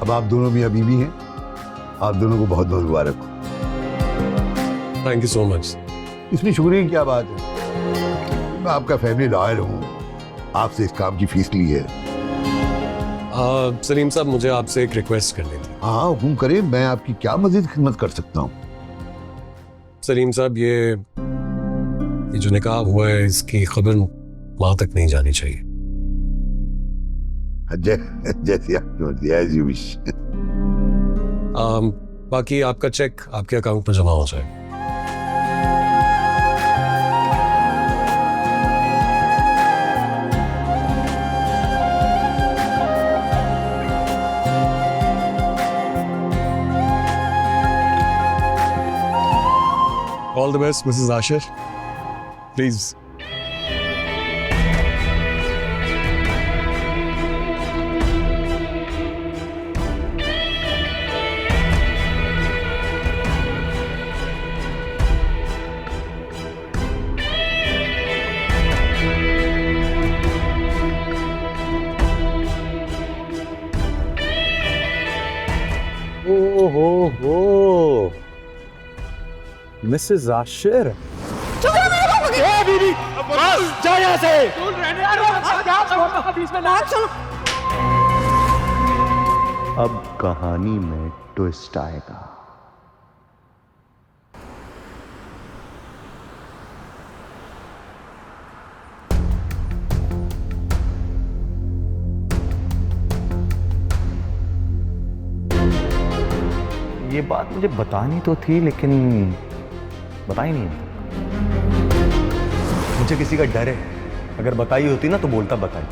अब आप दोनों मियां बीवी हैं, आप दोनों को बहुत बहुत मुबारक हो। Thank you so much. इसमें शुक्रिया की क्या बात है, मैं आपका फैमिली लॉयर हूँ, आपसे इस काम की फीस ली है। सलीम साहब, मुझे आपसे एक रिक्वेस्ट करनी थी। हाँ हुक्म करें, मैं आपकी क्या मजीद खिदमत कर सकता हूँ। सलीम साहब, ये जो निकाह हुआ है इसकी खबर वहां तक नहीं जानी चाहिए। जैसे आपकी मर्जी, as you wish। बाकी आपका चेक आपके अकाउंट में जमा हो जाए। All the best, Mrs. Asher. Please. हो मिसेस आशिर, बीबी जा यहाँ से। अब कहानी में ट्विस्ट आएगा। ये बात मुझे बतानी तो थी, लेकिन बताई नहीं। मुझे किसी का डर है, अगर बताई होती ना तो बोलता बताई।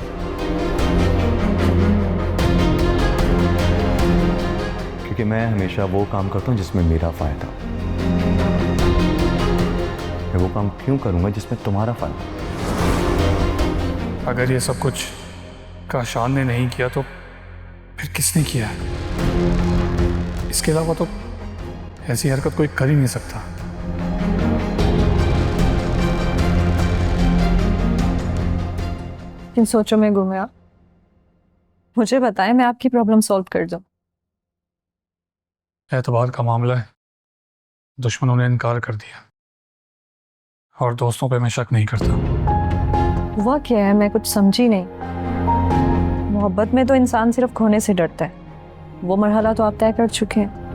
क्योंकि मैं हमेशा वो काम करता हूं जिसमें मेरा फायदा। मैं वो काम क्यों करूंगा जिसमें तुम्हारा फायदा। अगर ये सब कुछ काशान ने नहीं किया तो फिर किसने किया? इसके अलावा तो ऐसी हरकत कोई कर ही नहीं सकता। इन सोचों में गुम गया। मुझे बताएं, मैं आपकी प्रॉब्लम सॉल्व कर दूं। एतबार का मामला है, दुश्मनों ने इनकार कर दिया और दोस्तों पे मैं शक नहीं करता। हुआ क्या है, मैं कुछ समझी नहीं। मोहब्बत में तो इंसान सिर्फ खोने से डरता है, वो मरहला तो आप तय कर चुके हैं।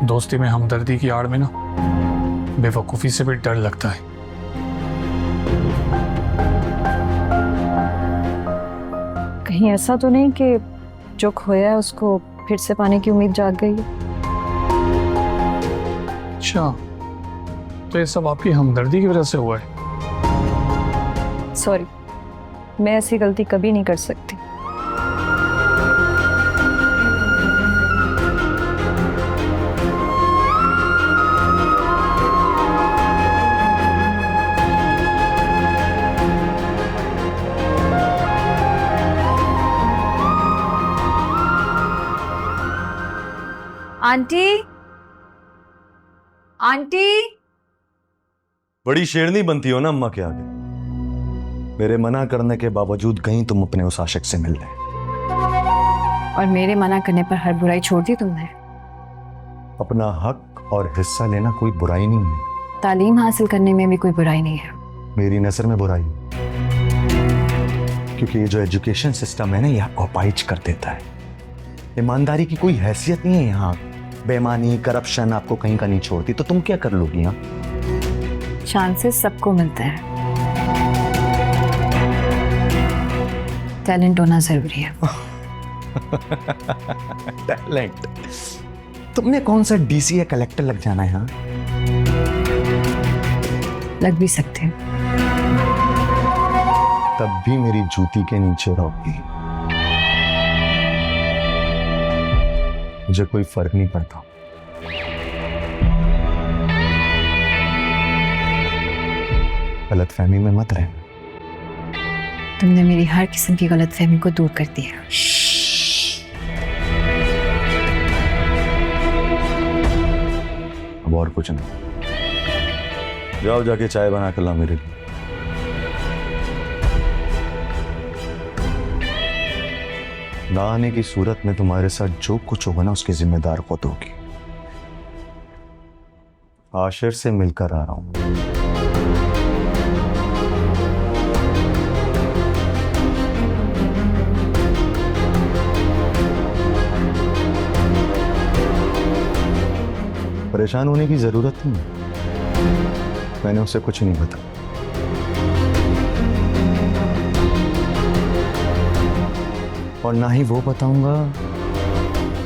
दोस्ती में हमदर्दी की आड़ में ना बेवकूफ़ी से भी डर लगता है। कहीं ऐसा तो नहीं कि जो खोया है उसको फिर से पाने की उम्मीद जाग गई है? अच्छा, तो ये सब आपकी हमदर्दी की वजह से हुआ है? सॉरी, मैं ऐसी गलती कभी नहीं कर सकती। Aunty, aunty. बड़ी शेरनी बनती हो ना अम्मा के आगे। मेरे मना करने के बावजूद कहीं तुम अपने उस आशिक से मिल रहे। और मेरे मना करने पर हर बुराई छोड़ दी तुमने। अपना हक और हिस्सा लेना कोई बुराई नहीं है। तालीम हासिल करने में भी कोई बुराई नहीं है। मेरी नजर में बुराई है, क्योंकि ये जो एजुकेशन सिस्टम है ना, ये आपको अपाहिज कर देता है। ईमानदारी की कोई हैसियत नहीं है यहाँ। बेईमानी, करप्शन आपको कहीं का नहीं छोड़ती, तो तुम क्या कर लोगी यहाँ? चांसेस सबको मिलते हैं, टैलेंट होना जरूरी है। टैलेंट? तुमने कौन सा डीसी या कलेक्टर लग जाना है यहाँ? लग भी सकते हैं। तब भी मेरी जूती के नीचे रहोगी। मुझे कोई फर्क नहीं पड़ता। गलतफहमी में मत रहना। तुमने मेरी हर किस्म की गलतफहमी को दूर कर दिया। अब और कुछ नहीं। जाओ जाके चाय बना कर ला मेरे लिए। ना आने की सूरत में तुम्हारे साथ जो कुछ होगा ना उसकी जिम्मेदार खुद होगी। आशिर से मिलकर आ रहा हूं। परेशान होने की जरूरत नहीं, मैंने उसे कुछ नहीं बताया। और ना ही वो बताऊंगा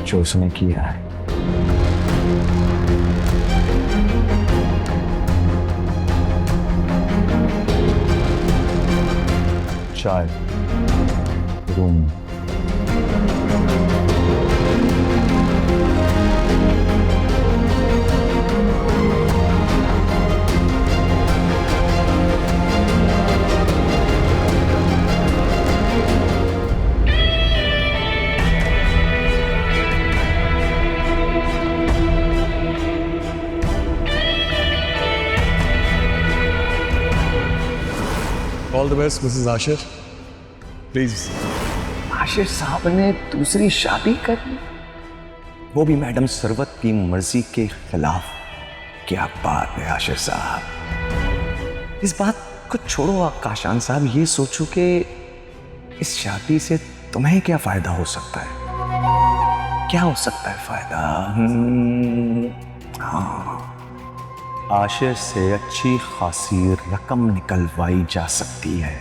जो उसने किया है। चाय room. All the best Mrs Ashir, please. Ashir साहब ने दूसरी शादी कर ली, वो भी मैडम सरवत की मर्जी के खिलाफ। क्या बात है आशिर साहब। इस बात को छोड़ो काशान साहब, ये सोचो कि इस शादी से तुम्हें क्या फायदा हो सकता है। क्या हो सकता है फायदा? हाँ, आशिर से अच्छी खासी रकम निकलवाई जा सकती है।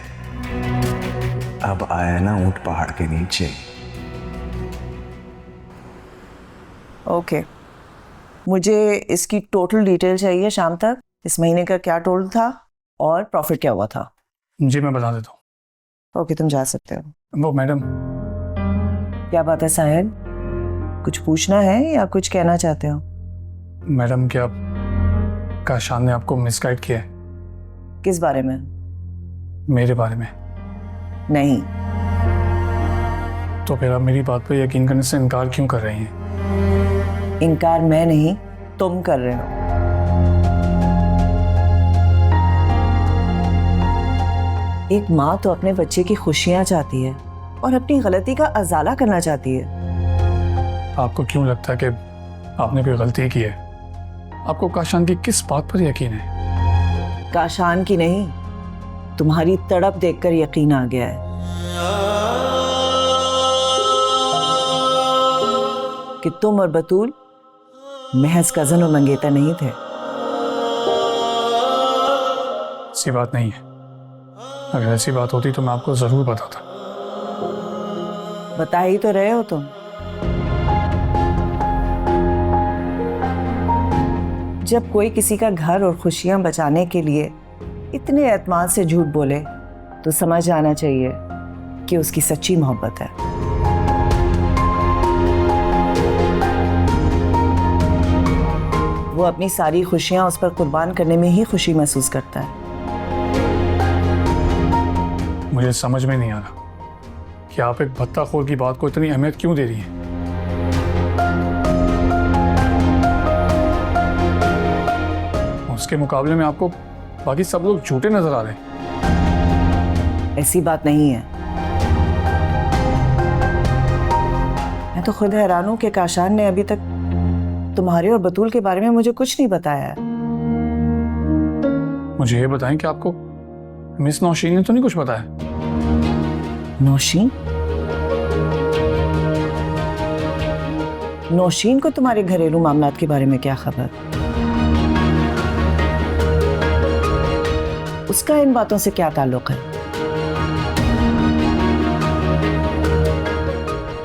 अब आया ना ऊंट पहाड़ के नीचे। ओके, मुझे इसकी टोटल डिटेल चाहिए शाम तक। इस महीने का क्या टोटल था और प्रॉफिट क्या हुआ था? जी मैं बता देता हूँ। ओके, तुम जा सकते हो। वो मैडम, क्या बात है साहिल, कुछ पूछना है या कुछ कहना चाहते हो? मैडम क्या काशान ने आपको मिसगाइड किया है? किस बारे में? मेरे बारे में? नहीं। तो फिर आप मेरी बात पर यकीन करने से इनकार क्यों कर रही हैं? इनकार मैं नहीं, तुम कर रहे हो। एक माँ तो अपने बच्चे की खुशियां चाहती है और अपनी गलती का अजाला करना चाहती है। आपको क्यों लगता है कि आपने कोई गलती की है? आपको काशान की किस बात पर यकीन है? काशान की नहीं, तुम्हारी तड़प देखकर यकीन आ गया है कि तुम और बतूल महज कजन और मंगेतर नहीं थे। ऐसी बात नहीं है। अगर ऐसी बात होती तो मैं आपको जरूर बताता। बता ही तो रहे हो तुम। जब कोई किसी का घर और खुशियां बचाने के लिए इतने एतमाद से झूठ बोले तो समझ आना चाहिए कि उसकी सच्ची मोहब्बत है। वो अपनी सारी खुशियां उस पर कुर्बान करने में ही खुशी महसूस करता है। मुझे समझ में नहीं आ रहा कि आप एक भत्ताखोर की बात को इतनी अहमियत क्यों दे रही हैं। उसके मुकाबले में आपको बाकी सब लोग झूठे नजर आ रहे हैं। ऐसी बात नहीं है। मैं तो खुद हैरान हूं कि काशान ने अभी तक तुम्हारे और बतूल के बारे में मुझे कुछ नहीं बताया है। मुझे ये बताएं कि आपको मिस नौशीन ने तो नहीं कुछ बताया? नौशीन? नौशीन को तुम्हारे घरेलू मामलात के बारे में क्या खबर? उसका इन बातों से क्या ताल्लुक है?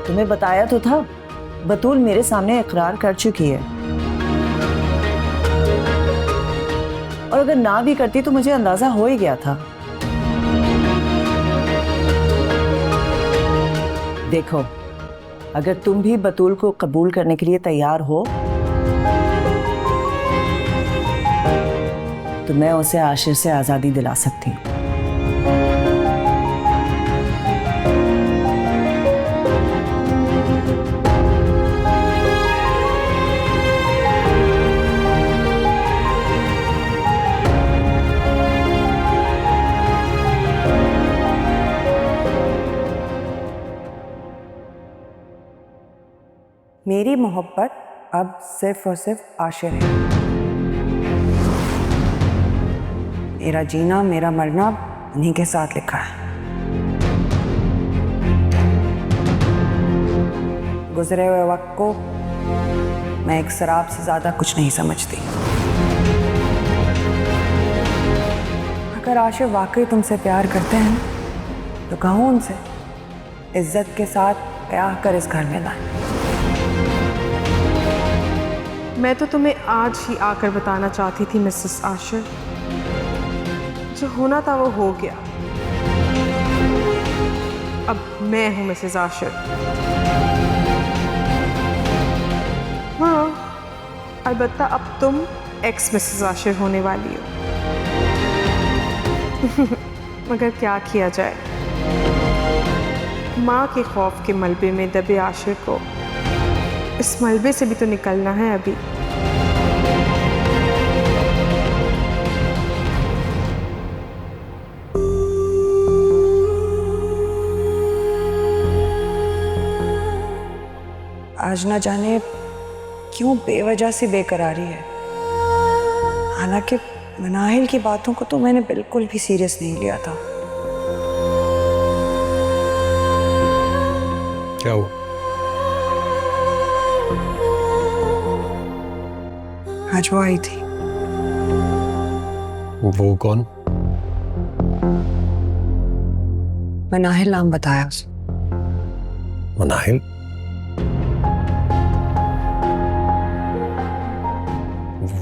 तुम्हें बताया तो था, बतूल मेरे सामने इकरार कर चुकी है। और अगर ना भी करती तो मुझे अंदाजा हो ही गया था। देखो, अगर तुम भी बतूल को कबूल करने के लिए तैयार हो तो मैं उसे आशिर से आजादी दिला सकती हूँ। मेरी मोहब्बत अब सिर्फ और सिर्फ आशिर है। मेरा जीना, मेरा मरना उन्हीं के साथ लिखा है। गुजरे हुए वक्त को मैं एक शराब से ज्यादा कुछ नहीं समझती। अगर आशिक वाकई तुमसे प्यार करते हैं तो कहो उनसे इज्जत के साथ ब्याह कर इस घर में लाएं। मैं तो तुम्हें आज ही आकर बताना चाहती थी मिसेस आशिर, जो होना था वो हो गया। अब मैं हूं मिसेस आशिर। हाँ, अलबत्ता अब तुम एक्स मिसेस आशिर होने वाली हो। मगर क्या किया जाए, माँ के खौफ के मलबे में दबे आशिर को इस मलबे से भी तो निकलना है अभी। आज ना जाने क्यों बेवजह से बेकरारी है। हालांकि मनाहिल की बातों को तो मैंने बिल्कुल भी सीरियस नहीं लिया था। क्या हुआ? आज वो आई थी। वो कौन? मनाहिल नाम बताया उसे। मनाहिल?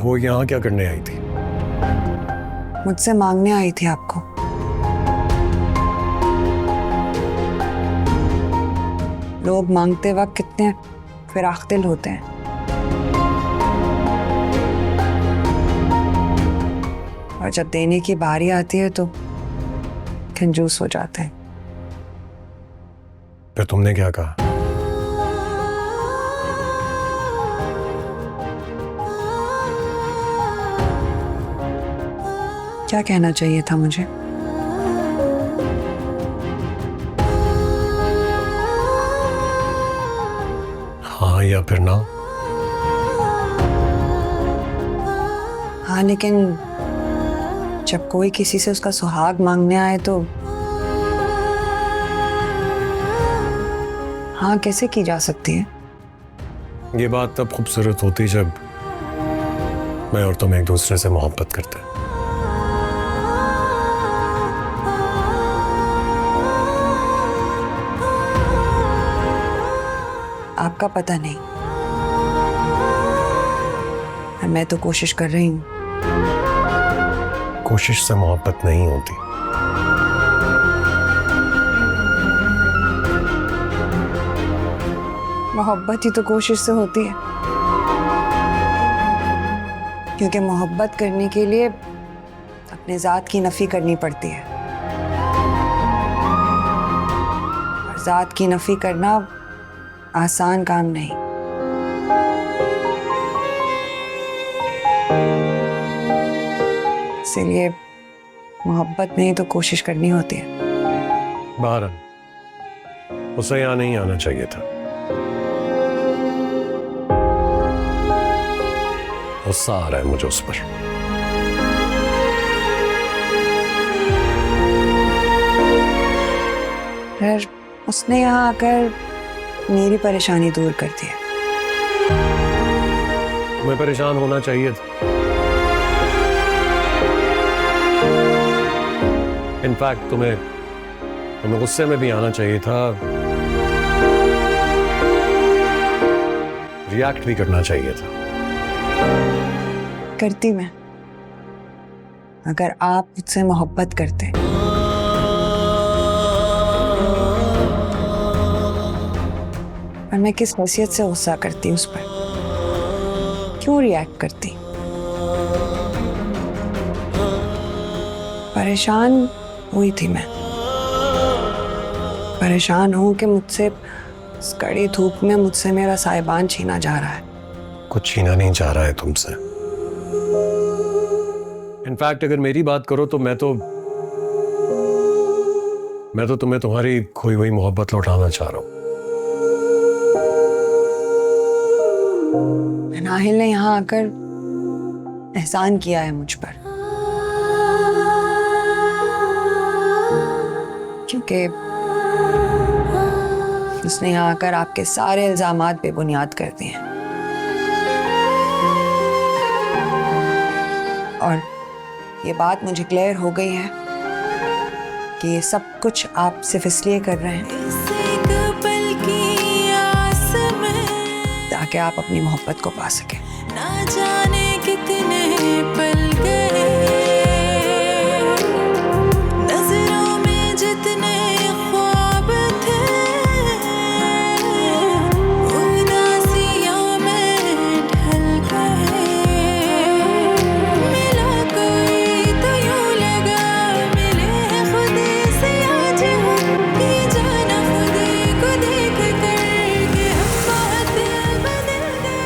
वो यहाँ क्या करने आई थी? मुझसे मांगने आई थी आपको। लोग मांगते वक्त कितने फिराख्तिल होते हैं। और जब देने की बारी आती है तो कंजूस हो जाते हैं। फिर तुमने क्या कहा? क्या कहना चाहिए था मुझे? हाँ या फिर ना? हाँ, लेकिन जब कोई किसी से उसका सुहाग मांगने आए तो हाँ कैसे की जा सकती है? ये बात तब खूबसूरत होती जब मैं और तुम एक दूसरे से मोहब्बत करते। आपका पता नहीं, और मैं तो कोशिश कर रही हूँ। कोशिश से मोहब्बत नहीं होती। मोहब्बत ही तो कोशिश से होती है, क्योंकि मोहब्बत करने के लिए अपने जात की नफी करनी पड़ती है, और जात की नफी करना आसान काम नहीं। इसीलिए मोहब्बत में ही तो कोशिश करनी होती है। बहरहाल उसे यहाँ नहीं आना चाहिए था। गुस्सा आ रहा है मुझे उस पर। फिर उसने यहाँ आकर मेरी परेशानी दूर कर दी है। तुम्हें परेशान होना चाहिए था। इनफैक्ट तुम्हें गुस्से में भी आना चाहिए था, रिएक्ट भी करना चाहिए था। करती मैं, अगर आप मुझसे मोहब्बत करते। और मैं किस हैसियत से गुस्सा करती उस पर, क्यों रिएक्ट करती? परेशान हुई थी मैं, परेशान हूं कि मुझसे इस कड़ी धूप में मुझसे मेरा साहिबान छीना जा रहा है। कुछ छीना नहीं जा रहा है तुमसे। इनफैक्ट अगर मेरी बात करो तो मैं तो तुम्हें तुम्हारी खोई हुई मोहब्बत लौटाना चाह रहा हूं। मनाहिल ने यहाँ आकर एहसान किया है मुझ पर, क्योंकि उसने यहाँ आकर आपके सारे इल्जामात बेबुनियाद कर दिए हैं। और ये बात मुझे क्लियर हो गई है कि ये सब कुछ आप सिर्फ इसलिए कर रहे हैं ताकि आप अपनी मोहब्बत को पा सकें। ना जाने कितने पल गए, नजरों में जितने ख्वाब थे, उदासियों में ढल गए। मिला कोई तो यूं लगा मिले खुद से आज हम, ये जाना खुद को देख कर कि हम बहुत बदल गए।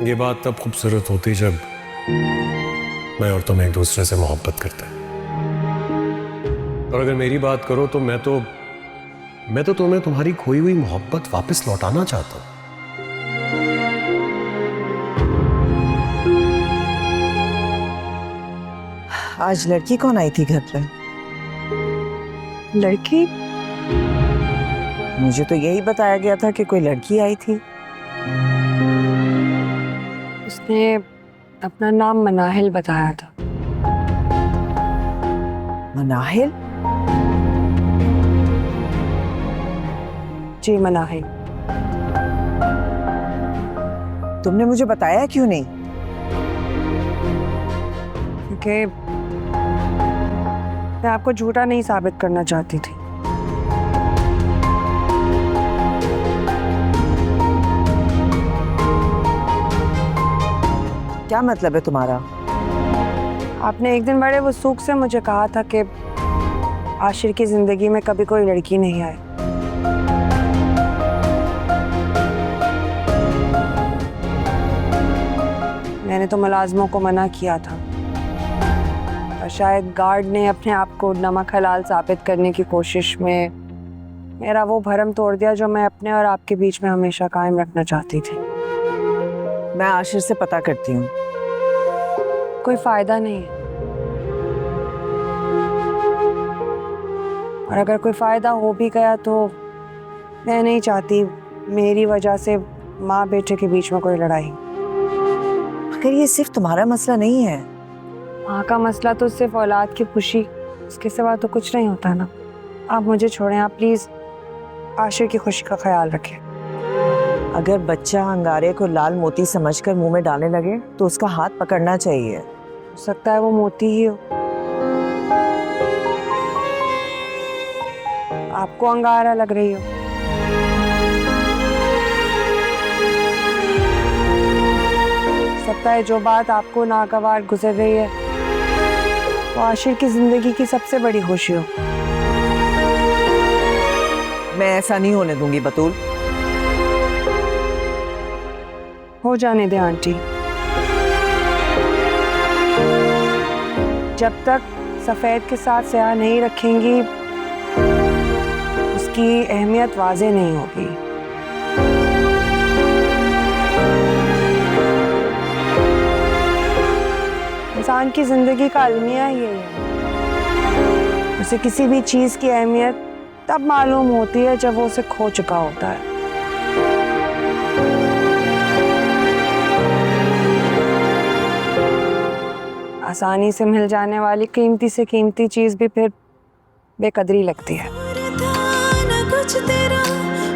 ये बात तब खूबसूरत होती जब मैं और तुम एक दूसरे से मोहब्बत करते हैं। और अगर मेरी बात करो तो मैं तो तुम्हें तुम्हारी खोई हुई मोहब्बत वापस लौटाना चाहता हूं। आज लड़की कौन आई थी घर पर? लड़की? मुझे तो यही बताया गया था कि कोई लड़की आई थी। उसने अपना नाम मनाहिल बताया था। मनाहिल? जी मनाहिल। तुमने मुझे बताया क्यों नहीं? क्योंकि मैं आपको झूठा नहीं साबित करना चाहती थी। क्या मतलब है तुम्हारा? आपने एक दिन बड़े वसूख से मुझे कहा था कि आशिर की जिंदगी में कभी कोई लड़की नहीं आई। मैंने तो मुलाजमों को मना किया था, और शायद गार्ड ने अपने आप को नमक हलाल साबित करने की कोशिश में मेरा वो भरम तोड़ दिया जो मैं अपने और आपके बीच में हमेशा कायम रखना चाहती थी। मैं आशिर से पता करती हूँ। कोई फायदा नहीं है, और अगर कोई फायदा हो भी गया तो मैं नहीं चाहती मेरी वजह से माँ बेटे के बीच में कोई लड़ाई। अगर ये सिर्फ तुम्हारा मसला नहीं है। माँ का मसला तो सिर्फ औलाद की खुशी, इसके सिवा तो कुछ नहीं होता ना। आप मुझे छोड़ें, आप प्लीज आशिर की खुशी का ख्याल रखें। अगर बच्चा अंगारे को लाल मोती समझकर मुंह में डालने लगे तो उसका हाथ पकड़ना चाहिए। हो सकता है वो मोती ही हो। आपको अंगारा लग रही हो। हो सकता है जो बात आपको नागवार गुजर रही है वो आशिर की जिंदगी की सबसे बड़ी खुशी हो। मैं ऐसा नहीं होने दूंगी बतूल। हो जाने दे आंटी। जब तक सफेद के साथ स्याह नहीं रखेंगी उसकी अहमियत वाज़ेह नहीं होगी। इंसान की जिंदगी का अलमिया ही है। उसे किसी भी चीज की अहमियत तब मालूम होती है जब वो उसे खो चुका होता है। आसानी से मिल जाने वाली कीमती से कीमती चीज भी फिर बेकदरी लगती है। न कुछ तेरा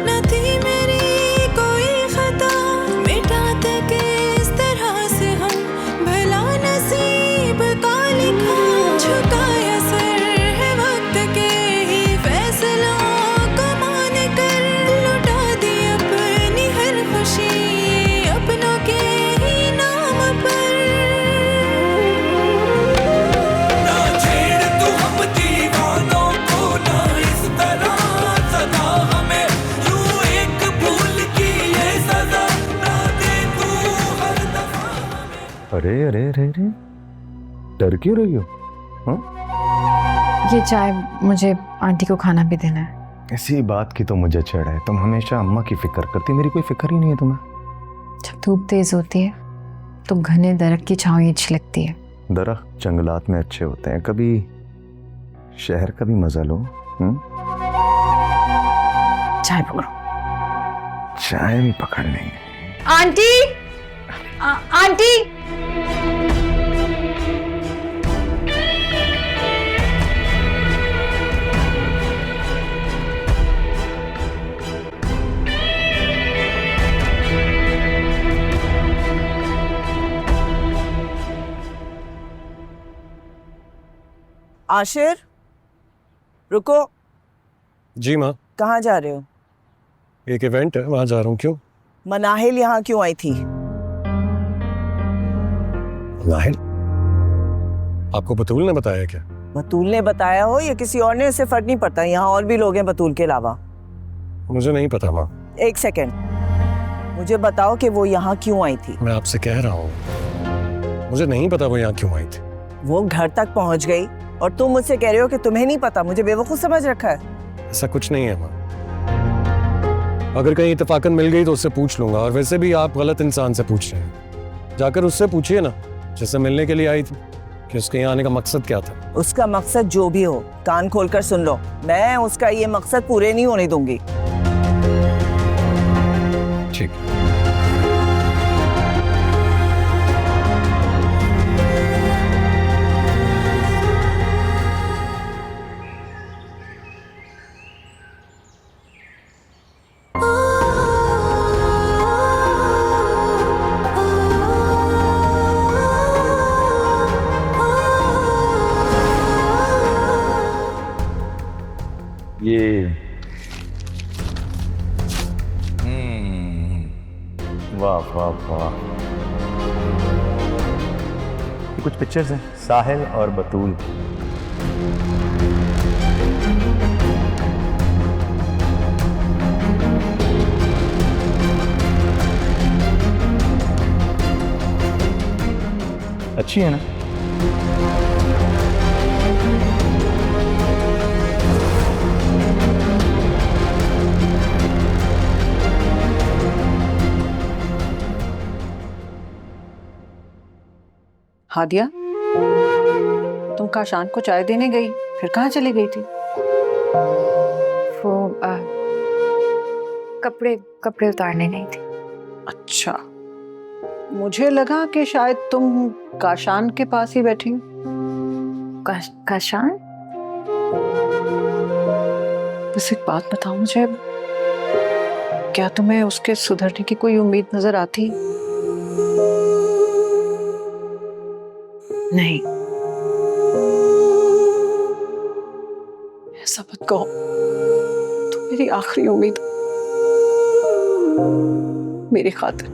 न थी मेरी कोई खता, मिटाते किस तरह से हम भला नसीब का लिखा। झुकाया सर है वक्त के ही फैसलों को मान कर, लुटा दी अपनी हर खुशी अपनों के ही नाम पर। अरे अरे अरे अरे, डर क्यों रही हो? हाँ? ये चाय मुझे आंटी को खाना भी देना है। इसी बात की तो मुझे चिढ़ है, तुम हमेशा अम्मा की फिक्र करती, मेरी कोई फिक्र ही नहीं है तुम्हें। जब धूप तेज होती है तो घने दरख्त की छाँव अच्छी लगती है। दरख्त जंगलात में अच्छे होते हैं, कभी शहर का भी मजा लो। चाय पकड़ो। चाय भी पकड़ लेंगे। आंटी आंटी आशिर, रुको। जी माँ, कहाँ जा रहे हो? एक इवेंट है, वहां जा रहा हूँ। क्यों? मनाहिल यहाँ क्यों आई थी? नाहिल? आपको बतूल ने बताया क्या? बतूल ने बताया हो या किसी और ने, इससे फर्क नहीं पड़ता। यहाँ और भी लोग हैं बतूल के अलावा। मुझे नहीं पता माँ। एक सेकंड, मुझे बताओ कि वो यहाँ क्यों आई थी। मैं आपसे कह रहा हूँ, मुझे नहीं पता वो यहाँ क्यों आई थी। वो घर तक पहुँच गई और तुम मुझसे कह रहे हो कि तुम्हें नहीं पता। मुझे बेवकूफ समझ रखा है? ऐसा कुछ नहीं है माँ। अगर कहीं इत्तेफाकन मिल गई तो उससे पूछ लूंगा, और वैसे भी आप गलत इंसान से पूछ रहे हैं। जाकर उससे पूछिए ना, जिससे मिलने के लिए आई थी, कि उसके यहाँ आने का मकसद क्या था। उसका मकसद जो भी हो, कान खोलकर सुन लो। मैं उसका ये मकसद पूरे नहीं होने दूंगी। ठीक। ये वाह वाह वाह, कुछ पिक्चर्स हैं, साहिल और बतूल। अच्छी है ना? हादिया, तुम काशान को चाय देने गई, फिर कहाँ चली गई थी? वो कपड़े उतारने गई थी। अच्छा, मुझे लगा कि शायद तुम काशान के पास ही बैठी हो। काशान? बस एक बात बताओ मुझे, क्या तुम्हें उसके सुधरने की कोई उम्मीद नजर आती? नहीं। ऐसा मत कहो, तुम मेरी आखिरी उम्मीद, मेरी खातिर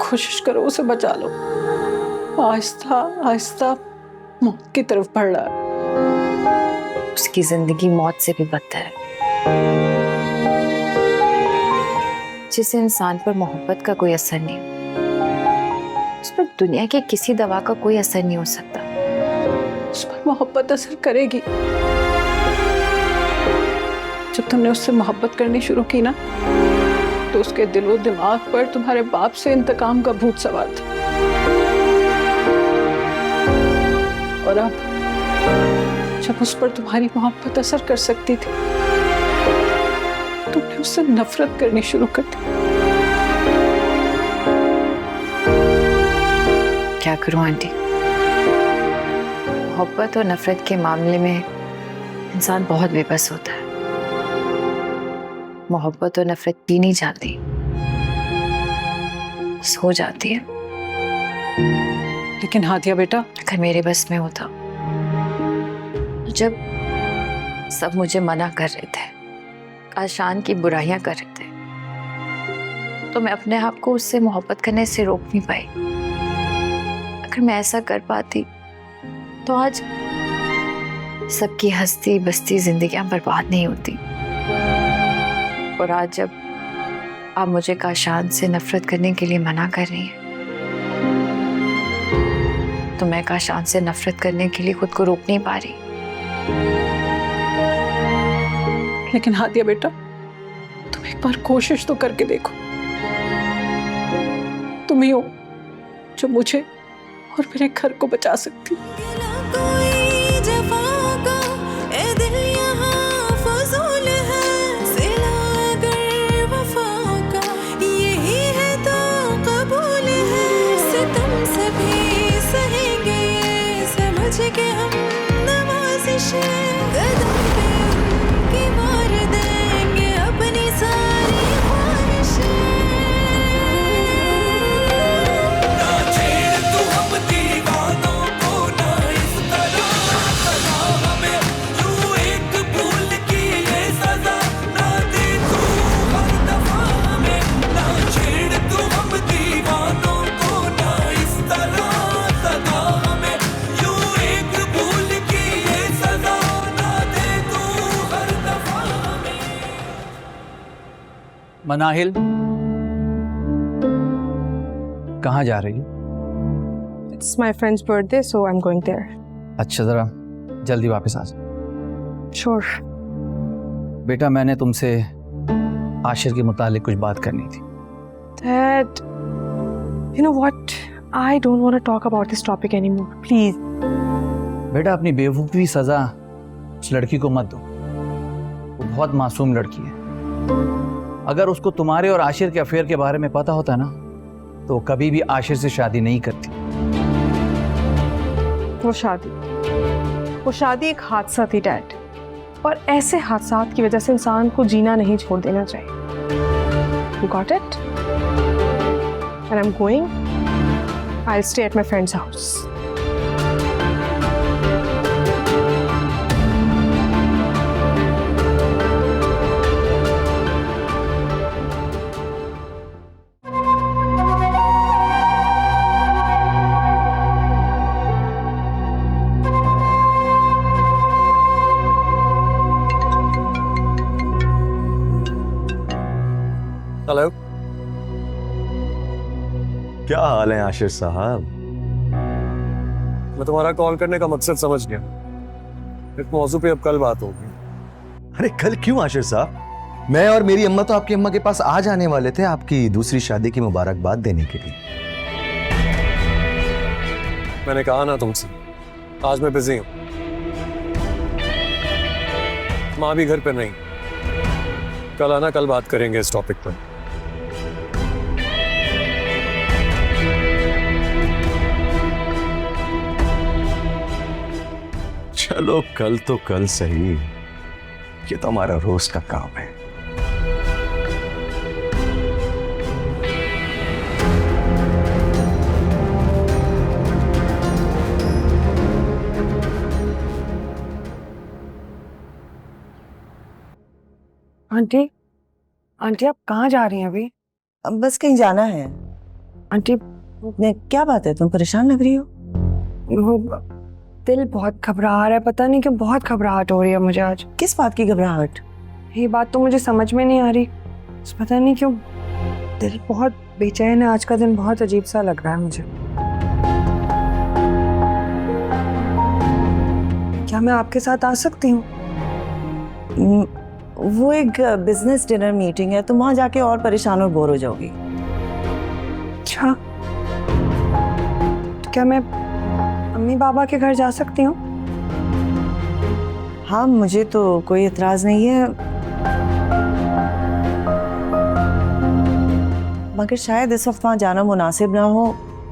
कोशिश करो, उसे बचा लो। आहिस्ता आहिस्ता मौत की तरफ बढ़ रहा है। उसकी जिंदगी मौत से भी बदतर है। जिस इंसान पर मोहब्बत का कोई असर नहीं, उस पर दुनिया की किसी दवा का कोई असर नहीं हो सकता। उस पर मोहब्बत असर करेगी। जब तुमने उससे मोहब्बत करनी शुरू की ना, तो उसके दिलो दिमाग पर तुम्हारे बाप से इंतकाम का भूत सवार था। और अब जब उस पर तुम्हारी मोहब्बत असर कर सकती थी, तुमने उससे नफरत करनी शुरू कर दी। क्या करूं आंटी, मोहब्बत और नफरत के मामले में इंसान बहुत बेबस होता है। मोहब्बत और नफरत भी नहीं जाती, सो जाती है। लेकिन हादिया बेटा, अगर मेरे बस में होता, जब सब मुझे मना कर रहे थे, काशान की बुराइयां कर रहे थे, तो मैं अपने आप को उससे मोहब्बत करने से रोक नहीं पाई। अगर मैं ऐसा कर पाती तो आज सबकी हंसती बसती जिंदगियां बर्बाद नहीं होती। और आज जब आप मुझे काशान से नफरत करने के लिए मना कर रही हैं, तो मैं काशान से नफरत करने के लिए खुद को रोक नहीं पा रही। लेकिन हादिया बेटा, तुम एक बार कोशिश तो करके देखो। तुम ही हो जो मुझे और मेरे घर को बचा सकती। कोई जफा का ए दिल यहाँ फजूल है, सिला अगर वफा का यही है तो कबूल है। सितम सभी सहेंगे ये समझ के हम नवाजिश कदम पे उनकी मार देंगे अपनी सारी ख्वाहिशें। मनाहिल, कहाँ जा रही हो? It's my friend's birthday, so I'm going there. अच्छा, जरा जल्दी वापस आ जाओ। Sure. बेटा, मैंने तुमसे आशिर के मुतालिक कुछ बात करनी थी। Dad, you know what? I don't want to talk about this topic anymore. Please. बेटा, अपनी बेवकूफ़ी सज़ा उस लड़की को मत दो। वो बहुत मासूम लड़की है। अगर उसको तुम्हारे और आशिर के अफेयर के बारे में पता होता ना, तो कभी भी आशिर से शादी नहीं करती। वो शादी एक हादसा थी डैड, और ऐसे हादसात की वजह से इंसान को जीना नहीं छोड़ देना चाहिए। You got it? And I'm going. I'll stay at my friend's house. Hello, क्या हाल है आशिर साहब? मैं तुम्हारा कॉल करने का मकसद समझ गया। इस मौजू पे अब कल बात होगी। अरे कल क्यों आशिर साहब? मैं और मेरी अम्मा तो आपकी अम्मा के पास आज आने वाले थे आपकी दूसरी शादी की मुबारकबाद देने के लिए। मैंने कहा ना तुमसे, आज मैं बिजी हूं। माँ भी घर पे नहीं। कल आना, कल बात करेंगे इस टॉपिक पर। चलो कल तो कल सही, ये तो हमारा रोज का काम है। आंटी, आंटी आप कहाँ जा रही हैं अभी? अब बस कहीं जाना है। आंटी, क्या बात है, तुम परेशान लग रही हो? वो दिल बहुत घबरा रहा है, पता नहीं क्यों बहुत घबराहट हो रही है मुझे आज। किस बात की घबराहट? ये बात तो मुझे समझ में नहीं आ रही, पता नहीं क्यों दिल बहुत बेचैन है। आज का दिन बहुत अजीब सा लग रहा है मुझे। क्या मैं आपके साथ आ सकती हूँ? वो एक बिजनेस डिनर मीटिंग है, तुम वहां जाके और परेशान और बोर हो जाओगी। अच्छा, तो क्या मैं अम्मी बाबा के घर जा सकती हूँ? हाँ, मुझे तो कोई एतराज नहीं है, मगर शायद इस वक्त वहाँ जाना मुनासिब ना हो।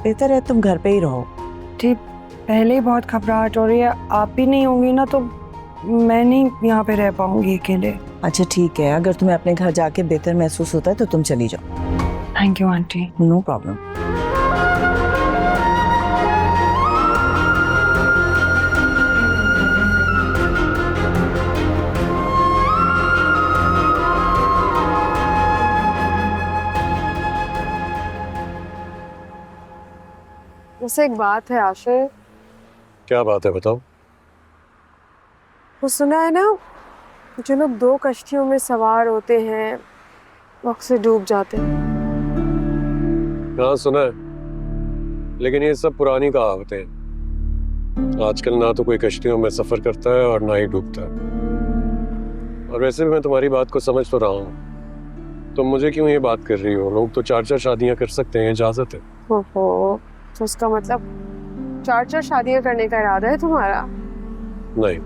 बेहतर है तुम घर पे ही रहो। ठीक, पहले ही बहुत घबराहट हो रही है, आप भी नहीं होंगी ना तो मैं नहीं यहाँ पे रह पाऊंगी अकेले। अच्छा ठीक है, अगर तुम्हें अपने घर जाके बेहतर महसूस होता है तो तुम चली जाओ। Thank you aunty. No problem. वैसे एक बात है आशिर। क्या बात है, बताओ। वो सुना है ना, जो लोग दो कश्तियों में सवार होते हैं वो अक्सर डूब जाते हैं। हाँ सुना है, लेकिन ये सब पुरानी कहावतें हैं। आजकल ना तो कोई कश्तियों में सफर करता है और ना ही डूबता है। और वैसे भी मैं तुम्हारी बात को समझ तो रहा हूँ, तुम मुझे क्यों ये बात कर रही हो? लोग तो 4-4 शादियां कर सकते हैं, इजाजत है। ओहो, तो उसका मतलब 4-4 शादियां करने का इरादा है तुम्हारा? नहीं,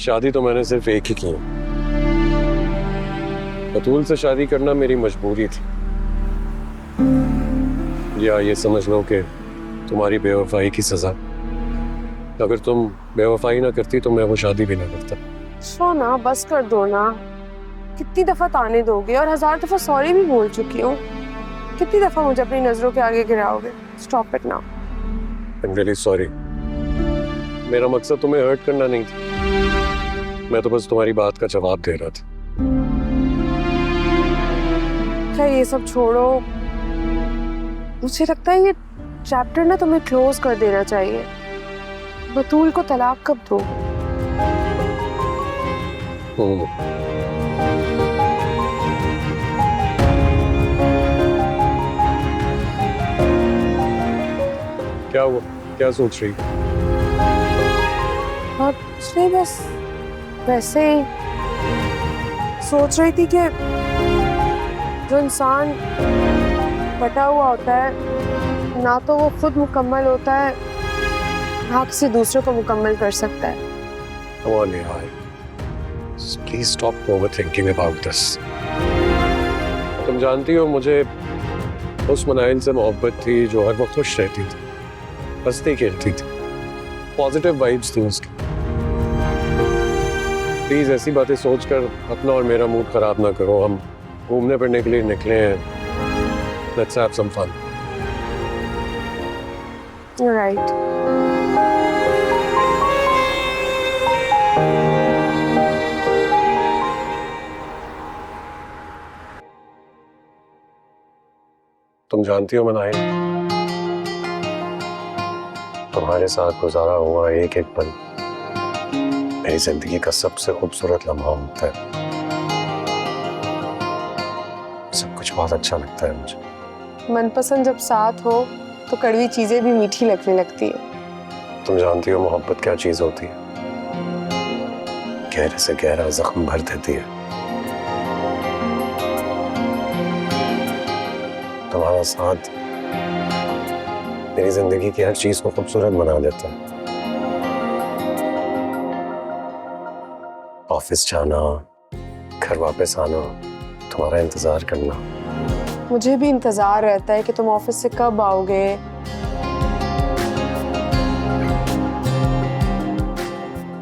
शादी तो मैंने सिर्फ एक ही की है। बतूल से शादी करना मेरी मजबूरी थी, या ये समझ लो कि तुम्हारी बेवफाई की सजा। अगर तुम बेवफाई ना करती तो मैं वो शादी भी ना करता। ना बस कर दो ना, कितनी दफा ताने दोगे, और 1000 दफा सॉरी भी बोल चुकी हूँ। कितनी दफा मुझे अपनी नजरों के आगे गिराओगे? Stop it now. I am really sorry, मेरा मकसद तुम्हें हर्ट करना नहीं था, मैं तो बस तुम्हारी बात का जवाब दे रहा था। खैर ये सब छोड़ो, मुझे लगता है ये चैप्टर ना तुम्हें क्लोज कर देना चाहिए। बतूल को तलाक कब दो? क्या हुआ, क्या सोच रही? और कुछ नहीं, बस वैसे ही सोच रही थी कि जो इंसान बटा हुआ होता है ना तो वो खुद मुकम्मल होता है, ना किसी दूसरे को मुकम्मल कर सकता है। Come on, Nihal. Please stop overthinking about this. तुम जानती हो मुझे उस मनाइल से मोहब्बत थी जो हर वक्त खुश रहती थी, हंसती खेलती थी, पॉजिटिव वाइब्स थी उसकी। प्लीज ऐसी बातें सोचकर अपना और मेरा मूड खराब ना करो। हम घूमने फिरने के लिए निकले हैं, Let's have some fun. You're right. तुम जानती हो मनाइल, तुम्हारे साथ गुजारा हुआ एक एक पल मेरी जिंदगी का सबसे खूबसूरत लम्हा होता है। सब कुछ बहुत अच्छा लगता है मुझे। मनपसंद जब साथ हो तो कड़वी चीजें भी मीठी लगने लगती है। तुम जानती हो मोहब्बत क्या चीज होती है? गहरे से गहरा जख्म भर देती है। तुम्हारा साथ मेरी जिंदगी की हर चीज को खूबसूरत बना देता है। ऑफिस जाना, घर वापस आना, तुम्हारा इंतजार करना। मुझे भी इंतजार रहता है कि तुम ऑफिस से कब आओगे,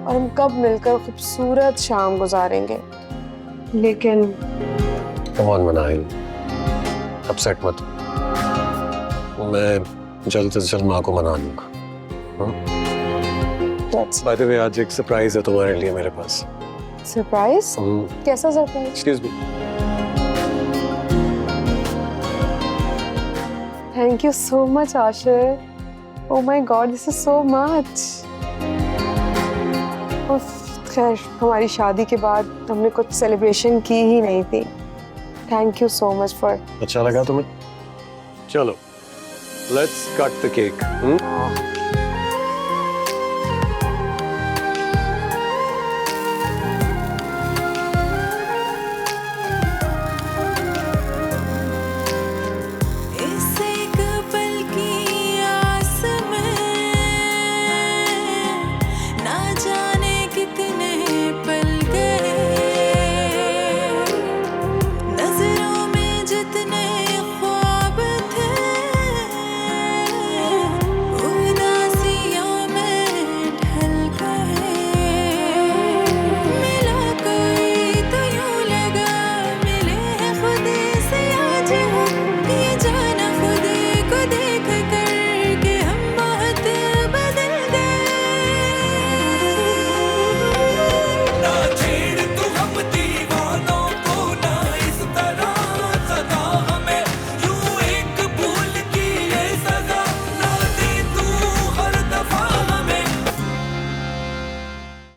और हम कब मिलकर खूबसूरत शाम गुजारेंगे। लेकिन कम ऑन मनाइल, अपसेट मत। मैं जल्द से जल्द माँ को मना लूंगा। बाय द वे, आज एक सरप्राइज है तुम्हारे लिए मेरे पास। सरप्राइज? कैसा surprise? Excuse me. Thank you so much, Ashir. Oh my God, this is so much. खैर, हमारी शादी के बाद हमने कुछ सेलिब्रेशन की ही नहीं थी। Thank you so much for. अच्छा लगा तुम्हें? चलो, let's cut the cake.